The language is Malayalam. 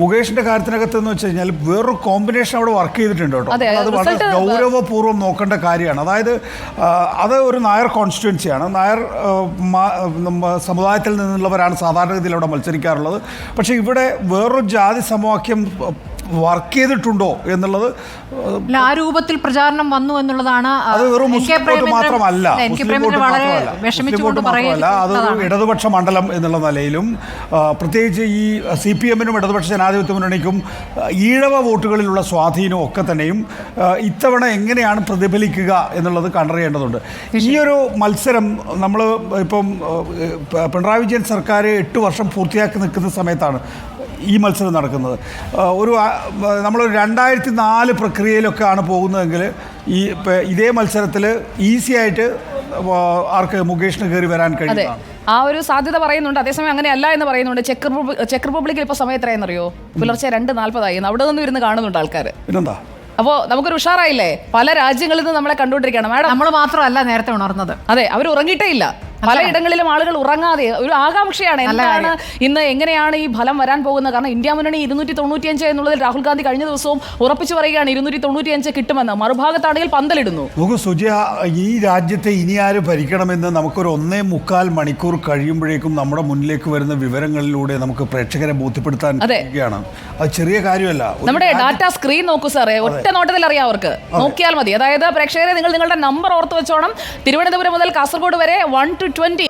മുകേഷിന്റെ കാര്യത്തിനകത്ത് എന്ന് വെച്ച് കഴിഞ്ഞാൽ വേറൊരു കോമ്പിനേഷൻ അവിടെ വർക്ക് ചെയ്തിട്ടുണ്ട് കേട്ടോ. അത് വളരെ ഗൗരവപൂർവ്വം നോക്കേണ്ട കാര്യമാണ്. അതായത് അത് ഒരു നായർ കോൺസ്റ്റിറ്റ്യുവൻസിയാണ്. നായർ സമുദായത്തിൽ നിന്നുള്ളവരാണ് സാധാരണഗതിയിൽ അവിടെ മത്സരിക്കാറുള്ളത്. പക്ഷേ ഇവിടെ വേറൊരു ജാതി സമവാക്യം വർക്ക് ചെയ്തിട്ടുണ്ടോ എന്നുള്ളത് ആ രൂപത്തിൽ പ്രചാരണം വന്നു എന്നുള്ളതാണ്. അത് വെറും മുസ്ലിം വോട്ട് മാത്രമല്ല, അതൊരു ഇടതുപക്ഷ മണ്ഡലം എന്നുള്ള നിലയിലും പ്രത്യേകിച്ച് ഈ CPM-നും ഇടതുപക്ഷ ജനാധിപത്യ മുന്നണിക്കും ഈഴവ വോട്ടുകളിലുള്ള സ്വാധീനവും ഒക്കെ തന്നെയും ഇത്തവണ എങ്ങനെയാണ് പ്രതിഫലിക്കുക എന്നുള്ളത് കണ്ടറിയേണ്ടതുണ്ട്. ഈ ഒരു മത്സരം നമ്മൾ ഇപ്പം പിണറായി വിജയൻ സർക്കാർ 8 വർഷം പൂർത്തിയാക്കി നിൽക്കുന്ന സമയത്താണ് ഈ മത്സരം നടക്കുന്നത്. നമ്മൾ 2004 പ്രക്രിയയിലൊക്കെയാണ് പോകുന്നതെങ്കിൽ ഇതേ മത്സരത്തിൽ ഈസി ആയിട്ട് ആർക്ക് മുകേഷിന് കയറി വരാൻ കഴിയും. ആ ഒരു സാധ്യത പറയുന്നുണ്ട്. അതേസമയം അങ്ങനെയല്ല എന്ന് പറയുന്നുണ്ട്. ചെക്ക് റിപ്പബ്ലിക്കിൽ ഇപ്പോൾ സമയം എത്രയെന്നറിയോ? പുലർച്ചെ 2:40 അവിടെ നിന്ന് ഇരുന്ന് കാണുന്നുണ്ട് ആൾക്കാർ. പിന്നെന്താ, അപ്പോൾ നമുക്കൊരു ഉഷാറായില്ലേ? പല രാജ്യങ്ങളിൽ നിന്ന് നമ്മളെ കണ്ടുകൊണ്ടിരിക്കുകയാണ് മാഡം. നമ്മൾ മാത്രമല്ല നേരത്തെ ഉണർന്നത്. അതെ, അവർ ഉറങ്ങിയിട്ടേ ഇല്ല. പലയിടങ്ങളിലും ആളുകൾ ഉറങ്ങാതെ ഒരു ആകാംക്ഷയാണ് എന്താണ് ഇന്ന് എങ്ങനെയാണ് ഈ ഫലം വരാൻ പോകുന്നത്. കാരണം ഇന്ത്യ മുന്നണി 295 എന്നുള്ളതിൽ രാഹുൽ ഗാന്ധി കഴിഞ്ഞ ദിവസവും ഉറപ്പിച്ചു പറയുകയാണ് 295 കിട്ടുമെന്ന്. മറുഭാഗത്താണെങ്കിൽ പന്തലിടുന്നു. നോക്കൂ സുജിയ, ഈ രാജ്യത്തെ ഇനി ആര് ഭരിക്കണമെന്ന് നമുക്കൊരു 1.25 മണിക്കൂർ കഴിയുമ്പോഴേക്കും നമ്മുടെ മുന്നിലേക്ക് വരുന്ന വിവരങ്ങളിലൂടെ നമുക്ക് പ്രേക്ഷകരെ ബോധ്യപ്പെടുത്താൻ കഴിയുകയാണ്. അത് ചെറിയ കാര്യമല്ല. നമ്മുടെ ഡാറ്റ സ്ക്രീൻ നോക്കൂ സാറേ, ഒറ്റ നോട്ടത്തിൽ അറിയാം അവർക്ക്, നോക്കിയാൽ മതി. അതായത് പ്രേക്ഷകരെ നിങ്ങൾ നിങ്ങളുടെ നമ്പർ ഓർത്ത് വെച്ചോണം. തിരുവനന്തപുരം മുതൽ കാസർഗോഡ് വരെ 1 to 20